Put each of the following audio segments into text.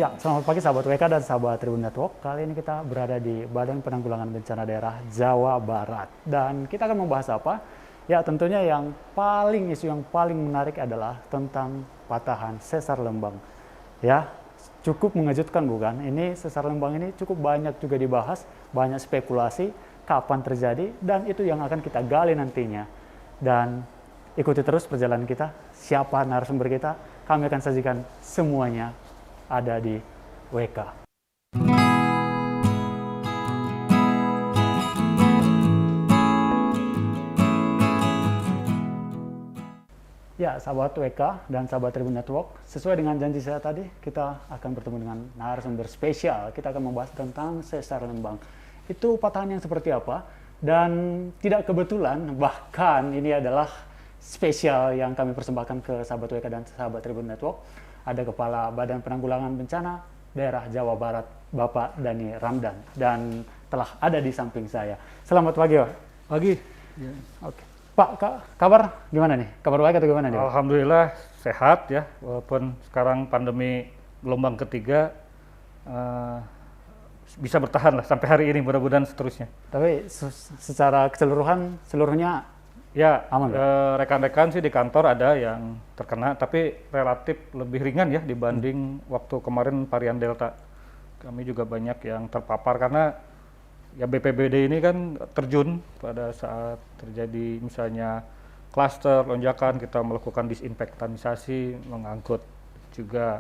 Ya, selamat pagi sahabat WK dan sahabat Tribun Network. Kali ini kita berada di Badan Penanggulangan Bencana Daerah Jawa Barat. Dan kita akan membahas apa? Ya, tentunya isu yang paling menarik adalah tentang patahan sesar Lembang. Ya, cukup mengejutkan bukan? Ini sesar Lembang ini cukup banyak juga dibahas, banyak spekulasi, kapan terjadi, dan itu yang akan kita gali nantinya. Dan ikuti terus perjalanan kita, siapa narasumber kita, kami akan sajikan semuanya ada di WK. Ya, sahabat WK dan sahabat Tribun Network, sesuai dengan janji saya tadi, kita akan bertemu dengan narasumber spesial. Kita akan membahas tentang sesar Lembang. Itu patahan yang seperti apa? Dan tidak kebetulan, bahkan ini adalah spesial yang kami persembahkan ke sahabat WK dan sahabat Tribun Network. Ada Kepala Badan Penanggulangan Bencana Daerah Jawa Barat, Bapak Dhani Ramdan, dan telah ada di samping saya. Selamat pagi, Pak. Pagi. Ya. Oke. Pak, kabar gimana nih? Kabar baik atau gimana nih, Pak? Alhamdulillah sehat ya, walaupun sekarang pandemi gelombang ketiga bisa bertahan lah sampai hari ini, mudah-mudahan seterusnya. Tapi secara keseluruhan, seluruhnya ya aman, rekan-rekan sih di kantor ada yang terkena, tapi relatif lebih ringan ya dibanding waktu kemarin varian Delta. Kami juga banyak yang terpapar karena ya BPBD ini kan terjun pada saat terjadi misalnya klaster, lonjakan, kita melakukan disinfektanisasi, mengangkut juga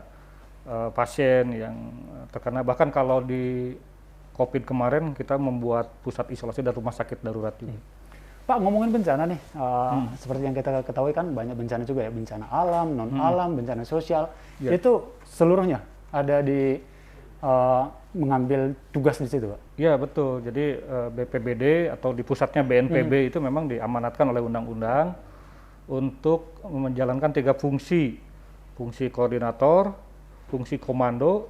pasien yang terkena. Bahkan kalau di COVID kemarin kita membuat pusat isolasi dan rumah sakit darurat juga. Pak, ngomongin bencana nih, seperti yang kita ketahui kan banyak bencana juga ya, bencana alam, non-alam, bencana sosial, itu seluruhnya ada di mengambil tugas di situ, Pak? Iya betul, jadi BPBD atau di pusatnya BNPB itu memang diamanatkan oleh undang-undang untuk menjalankan 3 fungsi, fungsi koordinator, fungsi komando,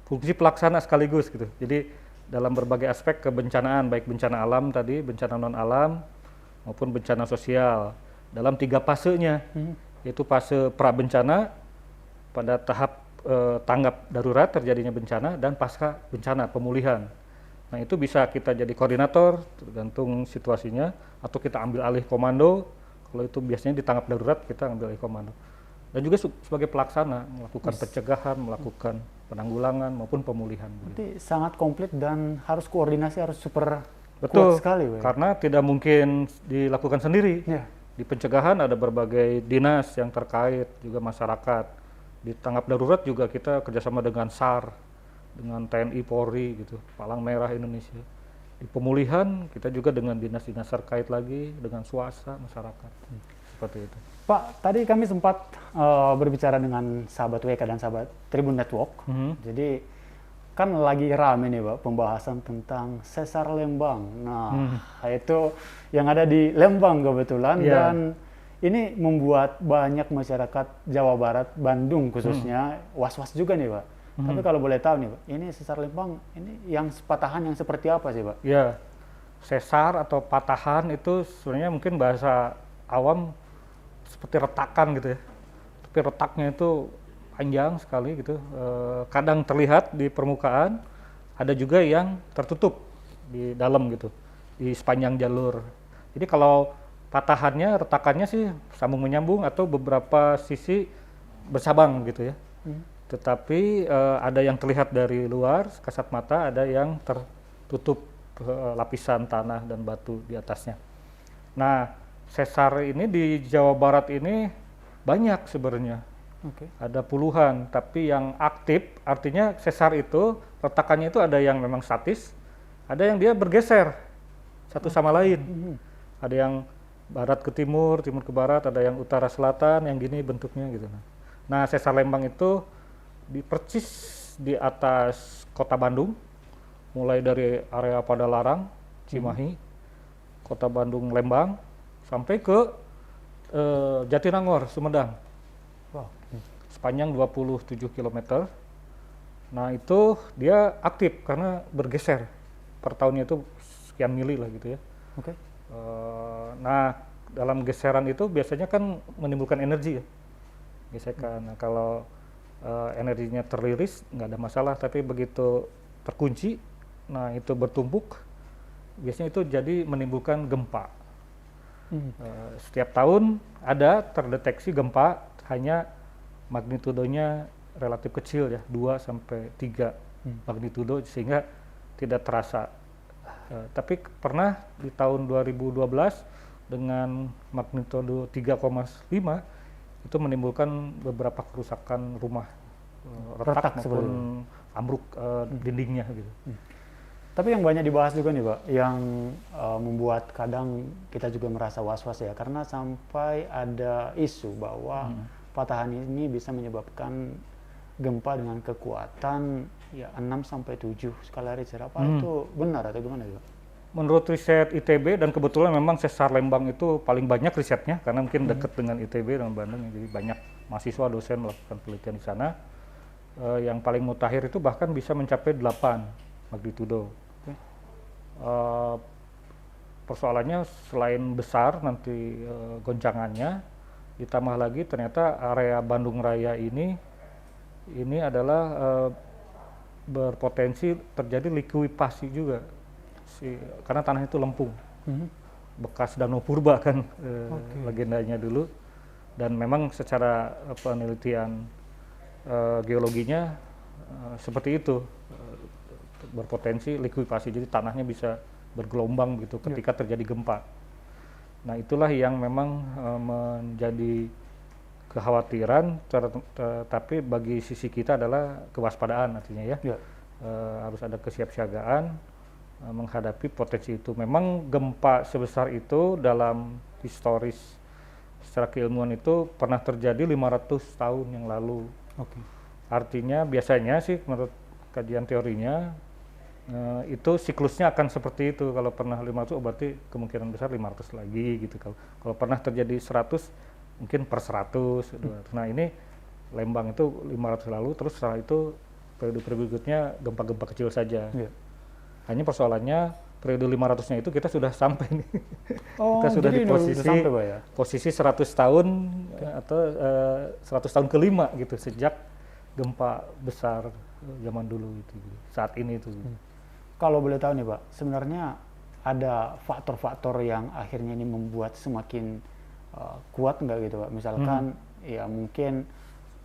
fungsi pelaksana sekaligus gitu. Jadi dalam berbagai aspek kebencanaan, baik bencana alam tadi, bencana non-alam, maupun bencana sosial dalam 3 fasenya, yaitu fase pra-bencana pada tahap tanggap darurat terjadinya bencana dan pasca bencana pemulihan. Nah itu bisa kita jadi koordinator tergantung situasinya, atau kita ambil alih komando. Kalau itu biasanya di tanggap darurat kita ambil alih komando. Dan juga sebagai pelaksana melakukan pencegahan, melakukan penanggulangan maupun pemulihan. Berarti sangat komplit dan harus koordinasi, harus super. Betul, kuat sekali, karena tidak mungkin dilakukan sendiri. Ya. Di pencegahan ada berbagai dinas yang terkait, juga masyarakat. Di tanggap darurat juga kita kerjasama dengan SAR, dengan TNI Polri, gitu, Palang Merah Indonesia. Di pemulihan kita juga dengan dinas-dinas terkait lagi, dengan swasta, masyarakat. Seperti itu. Pak, tadi kami sempat berbicara dengan sahabat WK dan sahabat Tribun Network. Jadi kan lagi rame nih, Pak, pembahasan tentang sesar Lembang. Nah, itu yang ada di Lembang kebetulan, dan ini membuat banyak masyarakat Jawa Barat, Bandung khususnya, was-was juga nih, Pak. Tapi kalau boleh tahu nih, Pak, ini sesar Lembang, ini yang patahan yang seperti apa sih, Pak? Ya, sesar atau patahan itu sebenarnya mungkin bahasa awam seperti retakan gitu ya. Tapi retaknya itu panjang sekali gitu, kadang terlihat di permukaan, ada juga yang tertutup di dalam gitu, di sepanjang jalur. Jadi kalau patahannya, retakannya sih sambung menyambung atau beberapa sisi bersabang gitu ya. Tetapi ada yang terlihat dari luar, kasat mata, ada yang tertutup lapisan tanah dan batu di atasnya. Nah, sesar ini di Jawa Barat ini banyak sebenarnya. Ada puluhan, tapi yang aktif artinya sesar itu retakannya itu ada yang memang statis, ada yang dia bergeser satu sama lain. Ada yang barat ke timur, timur ke barat, ada yang utara selatan, yang gini bentuknya gitu. Nah, sesar Lembang itu percis di atas kota Bandung, mulai dari area Padalarang, Cimahi, kota Bandung, Lembang, sampai ke Jatinangor, Sumedang. Sepanjang 27 km. Nah itu dia aktif karena bergeser per tahunnya itu sekian mili lah gitu ya. Nah dalam geseran itu biasanya kan menimbulkan energi ya, gesekan. Nah, kalau energinya terliris nggak ada masalah, tapi begitu terkunci, nah itu bertumpuk, biasanya itu jadi menimbulkan gempa. Setiap tahun ada terdeteksi gempa, hanya magnitudonya relatif kecil ya, 2 sampai 3 magnitudo, sehingga tidak terasa. Tapi pernah di tahun 2012 dengan magnitudo 3,5 itu menimbulkan beberapa kerusakan rumah, retak maupun ambruk dindingnya gitu. Tapi yang banyak dibahas juga nih Pak, yang membuat kadang kita juga merasa was-was ya, karena sampai ada isu bahwa patahan ini bisa menyebabkan gempa dengan kekuatan ya 6 sampai 7 skala Richter. Apa itu benar atau gimana Pak? Menurut riset ITB, dan kebetulan memang sesar Lembang itu paling banyak risetnya karena mungkin dekat dengan ITB dan Bandung, jadi banyak mahasiswa dosen melakukan penelitian di sana. Yang paling mutakhir itu bahkan bisa mencapai 8 magnitudo. Persoalannya selain besar nanti goncangannya, ditambah lagi ternyata area Bandung Raya ini adalah berpotensi terjadi likuifasi juga, karena tanah itu lempung, bekas danau purba kan legendanya dulu, dan memang secara penelitian geologinya seperti itu, berpotensi likuifasi, jadi tanahnya bisa bergelombang gitu ketika terjadi gempa. Nah itulah yang memang menjadi kekhawatiran, tapi bagi sisi kita adalah kewaspadaan artinya ya. Harus ada kesiapsiagaan menghadapi potensi itu. Memang gempa sebesar itu dalam historis secara keilmuan itu pernah terjadi 500 tahun yang lalu. Artinya biasanya sih menurut kajian teorinya itu siklusnya akan seperti itu. Kalau pernah 500 berarti kemungkinan besar 500 lagi gitu. Kalau pernah terjadi 100 mungkin per 100. Nah ini Lembang itu 500 lalu, terus setelah itu periode berikutnya gempa-gempa kecil saja. Hanya persoalannya periode 500-nya itu kita sudah sampai nih. Kita sudah di posisi 100 tahun atau 100 tahun kelima gitu sejak gempa besar zaman dulu itu, saat ini itu. Kalau boleh tahu nih Pak, sebenarnya ada faktor-faktor yang akhirnya ini membuat semakin kuat nggak gitu Pak? Misalkan ya mungkin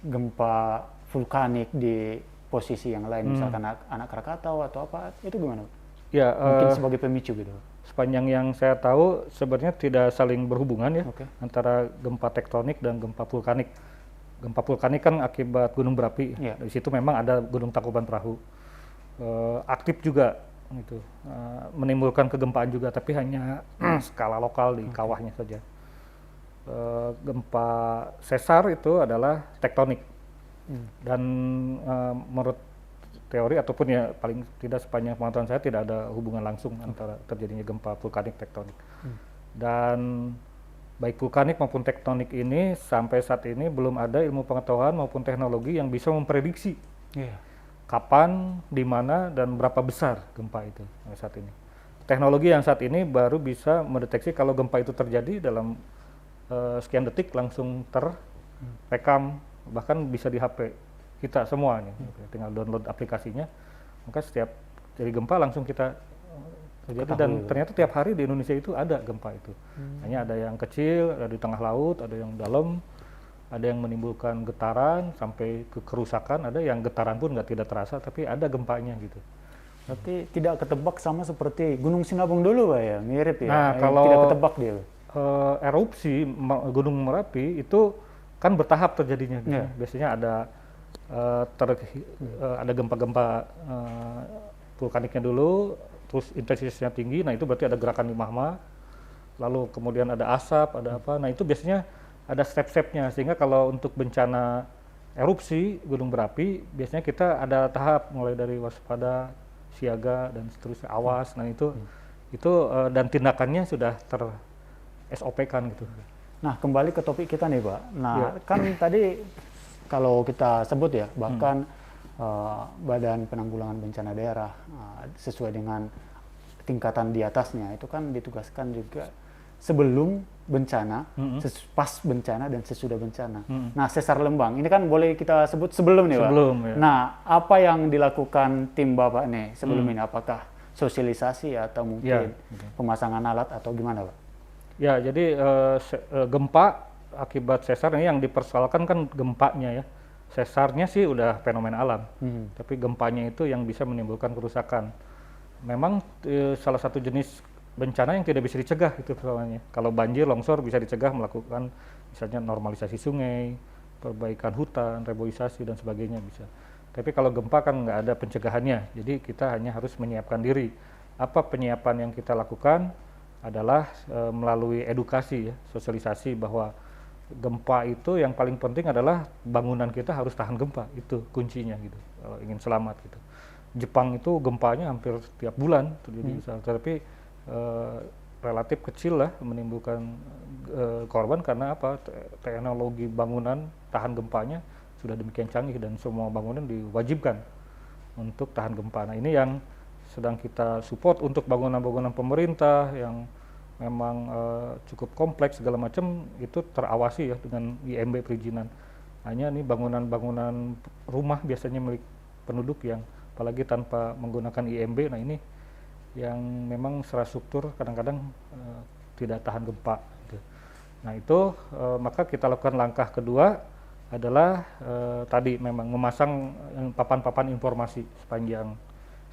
gempa vulkanik di posisi yang lain, misalkan anak Krakatau atau apa, itu gimana Pak? Ya, mungkin sebagai pemicu gitu. Sepanjang yang saya tahu sebenarnya tidak saling berhubungan ya, antara gempa tektonik dan gempa vulkanik. Gempa vulkanik kan akibat gunung berapi, di situ memang ada gunung Tangkuban Perahu, aktif juga gitu, menimbulkan kegempaan juga, tapi hanya skala lokal di kawahnya saja. Gempa sesar itu adalah tektonik, dan menurut teori ataupun ya paling tidak sepanjang pengetahuan saya tidak ada hubungan langsung antara terjadinya gempa vulkanik tektonik. Dan baik vulkanik maupun tektonik ini sampai saat ini belum ada ilmu pengetahuan maupun teknologi yang bisa memprediksi kapan, di mana, dan berapa besar gempa itu saat ini. Teknologi yang saat ini baru bisa mendeteksi kalau gempa itu terjadi dalam sekian detik langsung terekam, bahkan bisa di HP kita semua nih, tinggal download aplikasinya, maka setiap jadi gempa langsung kita terjadi. Dan ternyata tiap hari di Indonesia itu ada gempa itu. Hanya ada yang kecil, ada di tengah laut, ada yang dalam, ada yang menimbulkan getaran sampai ke kerusakan, ada yang getaran pun tidak terasa, tapi ada gempanya gitu. Berarti tidak ketebak sama seperti Gunung Sinabung dulu Pak ya, mirip ya? Nah, kalau tidak ketebak dia. Erupsi Gunung Merapi itu kan bertahap terjadinya gitu. Biasanya ada ada gempa-gempa vulkaniknya dulu, terus intensitasnya tinggi, nah itu berarti ada gerakan di magma, lalu kemudian ada asap, ada apa, nah itu biasanya ada step-stepnya, sehingga kalau untuk bencana erupsi gunung berapi, biasanya kita ada tahap mulai dari waspada, siaga, dan seterusnya, awas, nah itu dan tindakannya sudah SOP-kan gitu. Nah kembali ke topik kita nih Pak, nah kan tadi kalau kita sebut ya, bahkan Badan Penanggulangan Bencana Daerah sesuai dengan tingkatan di atasnya itu kan ditugaskan juga sebelum bencana, Mm-mm. pas bencana dan sesudah bencana. Mm-mm. Nah, sesar Lembang ini kan boleh kita sebut sebelum nih, Pak. Sebelum, ya. Nah, apa yang dilakukan tim Bapak nih sebelum Hmm. ini? Apakah sosialisasi atau Ya, mungkin pemasangan alat atau gimana, Pak? ya, jadi gempa akibat sesar ini yang dipersoalkan kan gempanya ya. Sesarnya sih udah fenomena alam, tapi gempanya itu yang bisa menimbulkan kerusakan. Memang salah satu jenis bencana yang tidak bisa dicegah itu soalnya. Kalau banjir, longsor bisa dicegah melakukan misalnya normalisasi sungai, perbaikan hutan, reboisasi dan sebagainya bisa. Tapi kalau gempa kan nggak ada pencegahannya, jadi kita hanya harus menyiapkan diri. Apa penyiapan yang kita lakukan adalah melalui edukasi ya, sosialisasi bahwa gempa itu yang paling penting adalah bangunan kita harus tahan gempa, itu kuncinya gitu kalau ingin selamat gitu. Jepang itu gempanya hampir tiap bulan terjadi, tapi relatif kecil lah menimbulkan korban karena apa? Teknologi bangunan tahan gempanya sudah demikian canggih dan semua bangunan diwajibkan untuk tahan gempa. Nah, ini yang sedang kita support untuk bangunan-bangunan pemerintah yang memang cukup kompleks segala macam itu terawasi ya dengan IMB perizinan. Hanya nih bangunan-bangunan rumah biasanya milik penduduk yang apalagi tanpa menggunakan IMB. Nah, ini yang memang secara struktur kadang-kadang tidak tahan gempa gitu. Nah, itu maka kita lakukan langkah kedua adalah tadi memang memasang papan-papan informasi sepanjang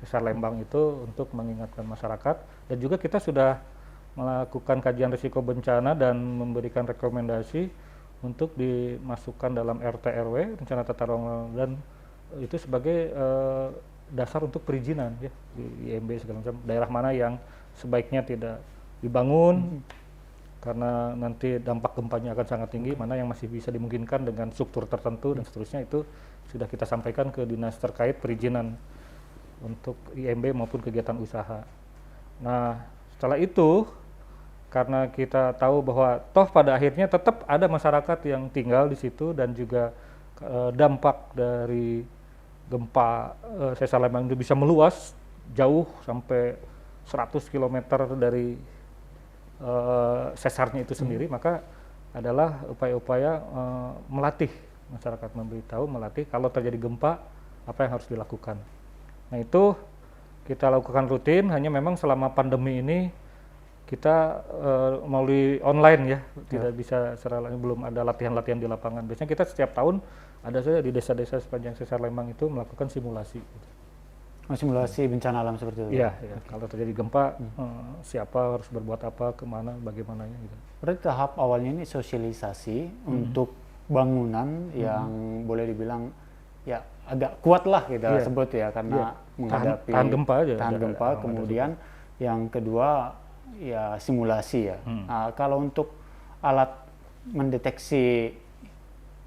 sesar Lembang itu untuk mengingatkan masyarakat, dan juga kita sudah melakukan kajian risiko bencana dan memberikan rekomendasi untuk dimasukkan dalam RT RW rencana tata ruang, dan itu sebagai dasar untuk perizinan ya di IMB segala macam, daerah mana yang sebaiknya tidak dibangun karena nanti dampak gempanya akan sangat tinggi, mana yang masih bisa dimungkinkan dengan struktur tertentu dan seterusnya. Itu sudah kita sampaikan ke dinas terkait perizinan untuk IMB maupun kegiatan usaha. Nah, setelah itu karena kita tahu bahwa toh pada akhirnya tetap ada masyarakat yang tinggal di situ, dan juga dampak dari gempa sesar Lembang itu bisa meluas jauh sampai 100 km dari sesarnya itu sendiri, maka adalah upaya-upaya melatih masyarakat, memberitahu, melatih kalau terjadi gempa apa yang harus dilakukan. Nah, itu kita lakukan rutin, hanya memang selama pandemi ini kita melalui online ya, tidak bisa secara belum ada latihan-latihan di lapangan. Biasanya kita setiap tahun ada saja di desa-desa sepanjang sesar Lembang itu melakukan simulasi. Gitu. Simulasi bencana alam seperti itu? Iya, ya. Kalau terjadi gempa, siapa harus berbuat apa, kemana, bagaimananya gitu. Berarti tahap awalnya ini sosialisasi untuk bangunan yang boleh dibilang ya agak kuat lah kita sebut ya, karena menghadapi tahan gempa aja. Tahan gempa, kemudian yang kedua ya simulasi ya. Nah, kalau untuk alat mendeteksi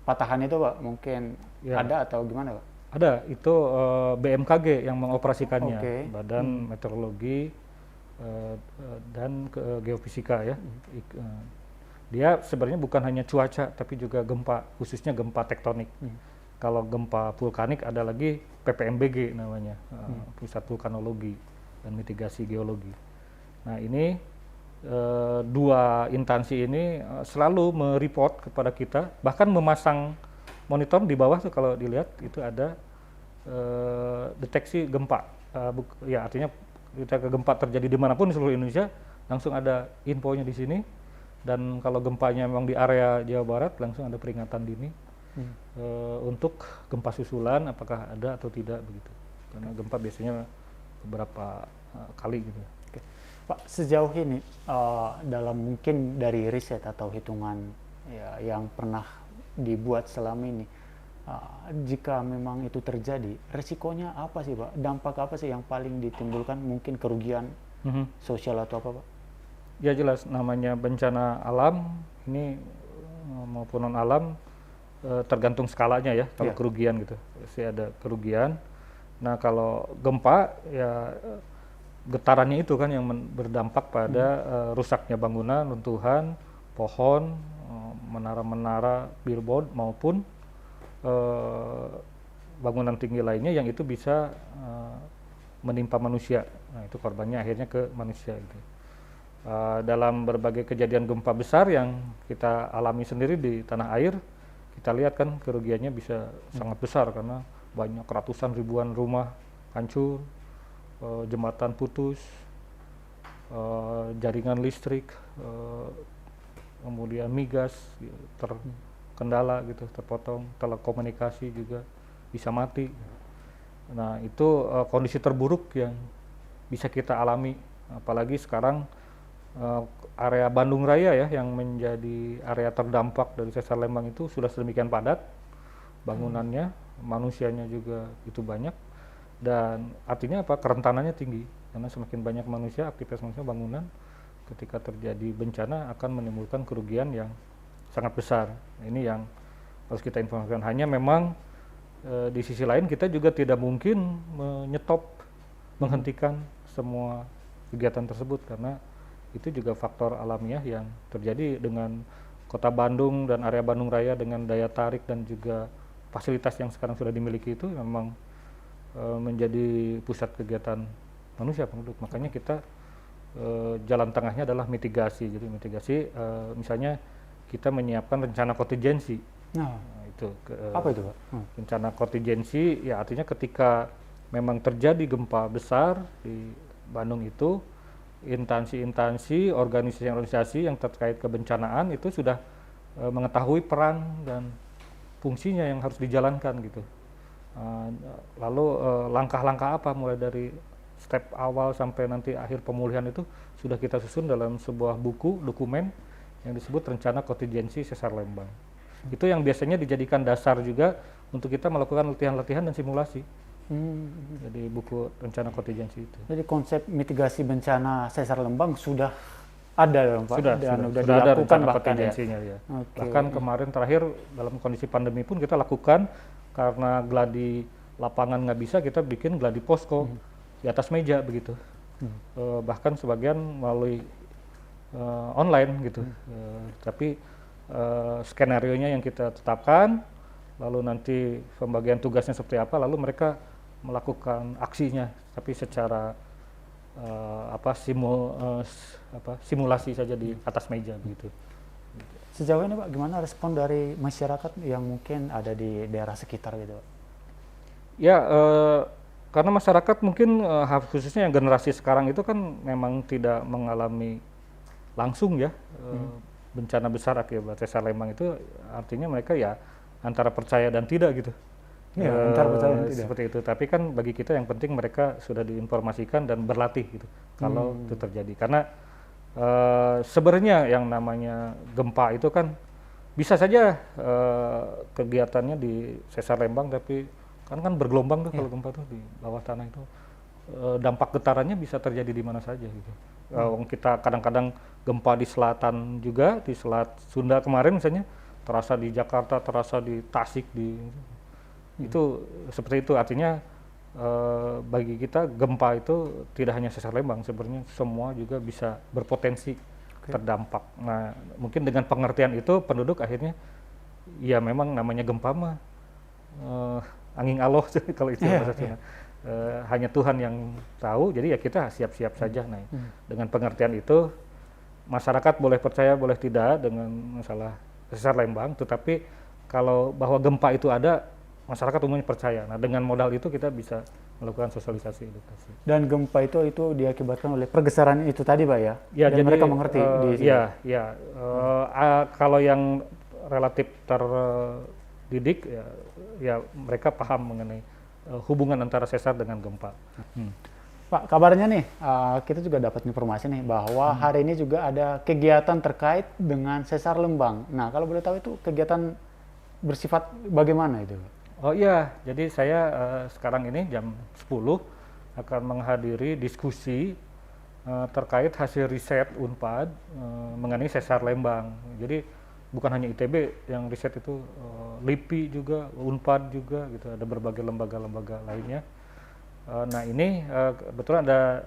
patahan itu Pak, mungkin ada atau gimana Pak? Ada, itu BMKG yang mengoperasikannya, Badan Meteorologi dan Geofisika ya. Dia sebenarnya bukan hanya cuaca, tapi juga gempa, khususnya gempa tektonik. Kalau gempa vulkanik ada lagi PPMBG namanya, Pusat Vulkanologi dan Mitigasi Geologi. Nah, ini dua instansi ini selalu mereport kepada kita, bahkan memasang monitor di bawah tuh kalau dilihat itu ada deteksi gempa. Ya, artinya ketika gempa terjadi dimanapun di seluruh Indonesia langsung ada infonya di sini, dan kalau gempanya memang di area Jawa Barat langsung ada peringatan dini untuk gempa susulan apakah ada atau tidak begitu. Karena gempa biasanya beberapa kali gitu. Pak, sejauh ini dalam mungkin dari riset atau hitungan ya, yang pernah dibuat selama ini, jika memang itu terjadi, resikonya apa sih Pak? Dampak apa sih yang paling ditimbulkan? Mungkin kerugian sosial atau apa Pak? Ya jelas, namanya bencana alam ini maupun non alam tergantung skalanya ya. Kalau kerugian gitu, pasti ada kerugian. Nah, kalau gempa ya getarannya itu kan yang berdampak pada rusaknya bangunan, runtuhan pohon, menara-menara, billboard maupun bangunan tinggi lainnya yang itu bisa menimpa manusia. Nah, itu korbannya akhirnya ke manusia gitu. Dalam berbagai kejadian gempa besar yang kita alami sendiri di tanah air, kita lihat kan kerugiannya bisa sangat besar karena banyak ratusan ribuan rumah hancur, jembatan putus, jaringan listrik, kemudian migas terkendala gitu, terpotong, telekomunikasi juga bisa mati. Nah itu kondisi terburuk yang bisa kita alami, apalagi sekarang area Bandung Raya ya yang menjadi area terdampak dari sesar Lembang itu sudah sedemikian padat bangunannya, manusianya juga itu banyak, dan artinya apa, kerentanannya tinggi karena semakin banyak manusia, aktivitas manusia, bangunan ketika terjadi bencana akan menimbulkan kerugian yang sangat besar. Ini yang harus kita informasikan. Hanya memang di sisi lain kita juga tidak mungkin menghentikan semua kegiatan tersebut karena itu juga faktor alamiah yang terjadi dengan kota Bandung dan area Bandung Raya dengan daya tarik dan juga fasilitas yang sekarang sudah dimiliki itu memang menjadi pusat kegiatan manusia penduduk. Makanya kita jalan tengahnya adalah mitigasi. Jadi mitigasi misalnya kita menyiapkan rencana kontingensi. Nah, itu apa itu, Pak? Rencana kontingensi ya artinya ketika memang terjadi gempa besar di Bandung itu, instansi-instansi, organisasi-organisasi yang terkait kebencanaan itu sudah mengetahui peran dan fungsinya yang harus dijalankan gitu. Lalu langkah-langkah apa mulai dari step awal sampai nanti akhir pemulihan itu sudah kita susun dalam sebuah dokumen yang disebut rencana kontingensi sesar Lembang. Itu yang biasanya dijadikan dasar juga untuk kita melakukan latihan-latihan dan simulasi. Jadi buku rencana kontingensi itu. Jadi konsep mitigasi bencana sesar Lembang sudah ada, Pak? Sudah ada rencana kontingensinya ya. Okay. Bahkan kemarin terakhir dalam kondisi pandemi pun kita lakukan, karena gladi lapangan nggak bisa, kita bikin gladi posko di atas meja begitu. Bahkan sebagian melalui online gitu. Tapi skenario-nya yang kita tetapkan, lalu nanti pembagian tugasnya seperti apa, lalu mereka melakukan aksinya, tapi secara simulasi saja di atas meja begitu. Sejauh ini, Pak, gimana respon dari masyarakat yang mungkin ada di daerah sekitar gitu, Pak? Ya, karena masyarakat mungkin khususnya yang generasi sekarang itu kan memang tidak mengalami langsung ya bencana besar akibat sesar Lembang itu, artinya mereka ya antara percaya dan tidak gitu. Ya, antara percaya dan tidak. Seperti itu. Tapi kan bagi kita yang penting mereka sudah diinformasikan dan berlatih gitu kalau itu terjadi. Karena sebenarnya yang namanya gempa itu kan bisa saja kegiatannya di sesar Lembang, tapi kan bergelombang tuh kalau gempa tuh di bawah tanah itu dampak getarannya bisa terjadi di mana saja gitu. Kita kadang-kadang gempa di selatan juga, di Selat Sunda kemarin misalnya terasa di Jakarta, terasa di Tasik, itu seperti itu. Artinya bagi kita gempa itu tidak hanya sesar Lembang, sebenarnya semua juga bisa berpotensi terdampak. Nah, mungkin dengan pengertian itu penduduk akhirnya ya memang namanya gempa mah angin aloh kalau itu bahasa Sunda. Hanya Tuhan yang tahu, jadi ya kita siap-siap saja. Nah, dengan pengertian itu masyarakat boleh percaya boleh tidak dengan masalah sesar Lembang, tetapi kalau bahwa gempa itu ada, masyarakat umumnya percaya. Nah, dengan modal itu kita bisa melakukan sosialisasi edukasi. Dan gempa itu diakibatkan oleh pergeseran itu tadi, Pak ya? Ya, dan jadi mereka mengerti di sini. Kalau yang relatif terdidik ya mereka paham mengenai hubungan antara sesar dengan gempa. Pak, kabarnya nih kita juga dapat informasi nih bahwa hari ini juga ada kegiatan terkait dengan sesar Lembang. Nah, kalau boleh tahu itu kegiatan bersifat bagaimana itu? Oh iya, jadi saya sekarang ini jam 10 akan menghadiri diskusi terkait hasil riset Unpad mengenai sesar Lembang. Jadi bukan hanya ITB yang riset itu, LIPI juga, Unpad juga gitu, ada berbagai lembaga-lembaga lainnya. Nah ini kebetulan ada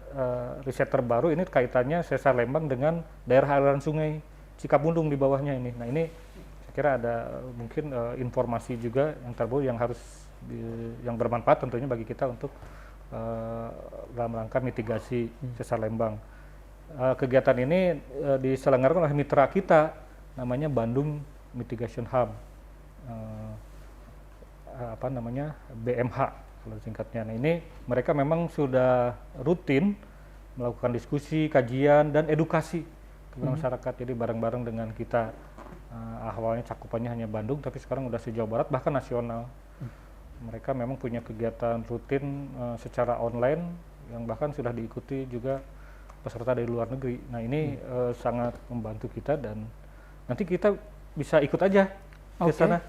riset terbaru ini kaitannya sesar Lembang dengan daerah aliran sungai Cikapundung di bawahnya ini. Nah ini saya kira ada mungkin informasi juga yang terbaru yang harus yang bermanfaat tentunya bagi kita untuk dalam rangka mitigasi sesar Lembang. kegiatan ini diselenggarakan oleh mitra kita, namanya Bandung Mitigation Hub, BMH kalau singkatnya. Nah, ini mereka memang sudah rutin melakukan diskusi, kajian, dan edukasi ke masyarakat. Jadi bareng-bareng dengan kita, awalnya cakupannya hanya Bandung, tapi sekarang udah se-Jawa Barat, bahkan nasional. Mereka memang punya kegiatan rutin secara online, yang bahkan sudah diikuti juga peserta dari luar negeri. Nah, ini sangat membantu kita, dan nanti kita bisa ikut aja ke sana.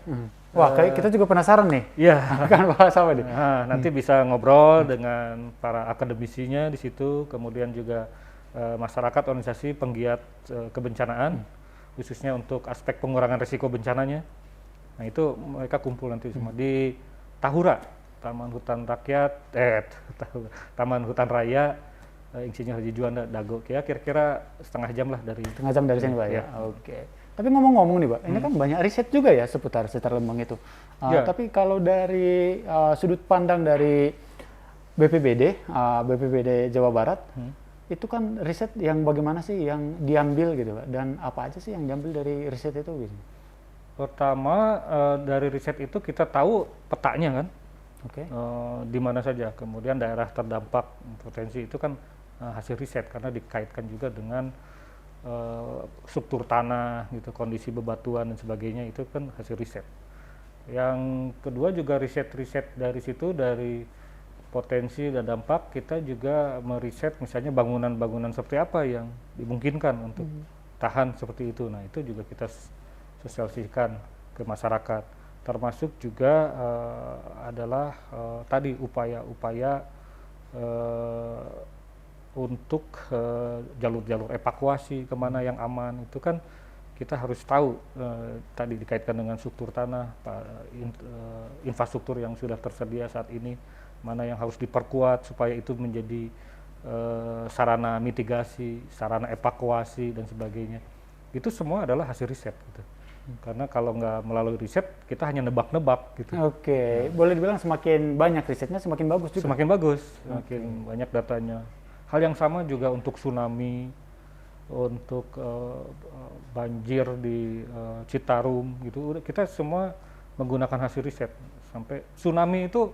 Wah, kayak kita juga penasaran nih. Iya. Akan bahas apa nih? Nah, nanti bisa ngobrol dengan para akademisinya di situ, kemudian juga masyarakat, organisasi penggiat kebencanaan, khususnya untuk aspek pengurangan risiko bencananya. Nah, itu mereka kumpul nanti semua di Tahura, Taman Hutan Rakyat, Taman Hutan Raya Insinyur Haji Juanda Dago. Kira-kira setengah jam lah dari sini, Pak, ya. Oke. Tapi ngomong-ngomong nih, Pak, ini kan banyak riset juga ya seputar Lembang itu. Tapi kalau dari sudut pandang dari BPBD Jawa Barat, itu kan riset yang bagaimana sih yang diambil gitu, Pak? Dan apa aja sih yang diambil dari riset itu gitu? Pertama, dari riset itu kita tahu petanya kan, di mana saja. Kemudian daerah terdampak potensi itu kan hasil riset, karena dikaitkan juga dengan struktur tanah, gitu, kondisi bebatuan dan sebagainya, itu kan hasil riset. Yang kedua juga riset-riset dari situ, dari potensi dan dampak, kita juga meriset misalnya bangunan-bangunan seperti apa yang dimungkinkan untuk tahan seperti itu. Nah, itu juga kita sosialisasikan ke masyarakat. Termasuk juga adalah tadi upaya-upaya untuk jalur-jalur evakuasi kemana yang aman. Itu kan kita harus tahu, tadi dikaitkan dengan struktur tanah, infrastruktur yang sudah tersedia saat ini, mana yang harus diperkuat supaya itu menjadi sarana mitigasi, sarana evakuasi dan sebagainya. Itu semua adalah hasil riset gitu. Karena kalau nggak melalui riset, kita hanya nebak-nebak gitu. Boleh dibilang semakin banyak risetnya semakin bagus juga. Semakin bagus, semakin banyak datanya. Hal yang sama juga untuk tsunami, untuk banjir di Citarum gitu. Kita semua menggunakan hasil riset. Sampai tsunami itu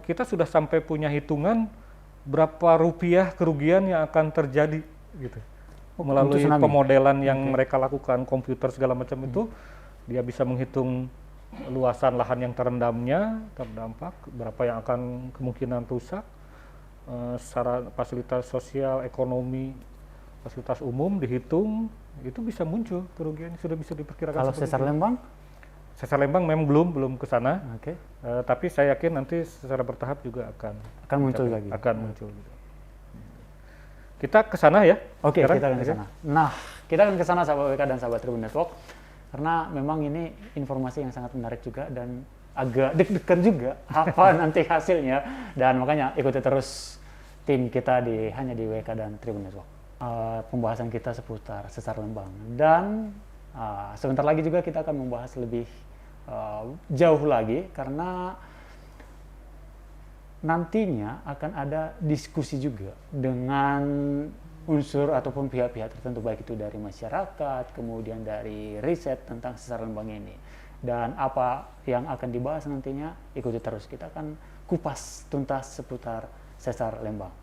kita sudah sampai punya hitungan berapa rupiah kerugian yang akan terjadi gitu. Melalui pemodelan yang mereka lakukan, komputer segala macam itu, dia bisa menghitung luasan lahan yang terdampak, berapa yang akan kemungkinan rusak, secara fasilitas sosial, ekonomi, fasilitas umum dihitung, itu bisa muncul kerugiannya, sudah bisa diperkirakan. Kalau sesar Lembang? Sesar Lembang memang belum ke sana, tapi saya yakin nanti secara bertahap juga akan muncul lagi. Akan muncul. Kita ke sana ya. Kita akan ke sana. Nah, kita akan ke sana sahabat WK dan sahabat Tribun Network, karena memang ini informasi yang sangat menarik juga dan agak deg-degan juga apa nanti hasilnya, dan makanya ikuti terus tim kita hanya di WK dan Tribun Network. Pembahasan kita seputar sesar Lembang, dan sebentar lagi juga kita akan membahas lebih jauh lagi, karena nantinya akan ada diskusi juga dengan unsur ataupun pihak-pihak tertentu, baik itu dari masyarakat, kemudian dari riset tentang sesar Lembang ini. Dan apa yang akan dibahas nantinya, ikuti terus, kita akan kupas tuntas seputar sesar Lembang.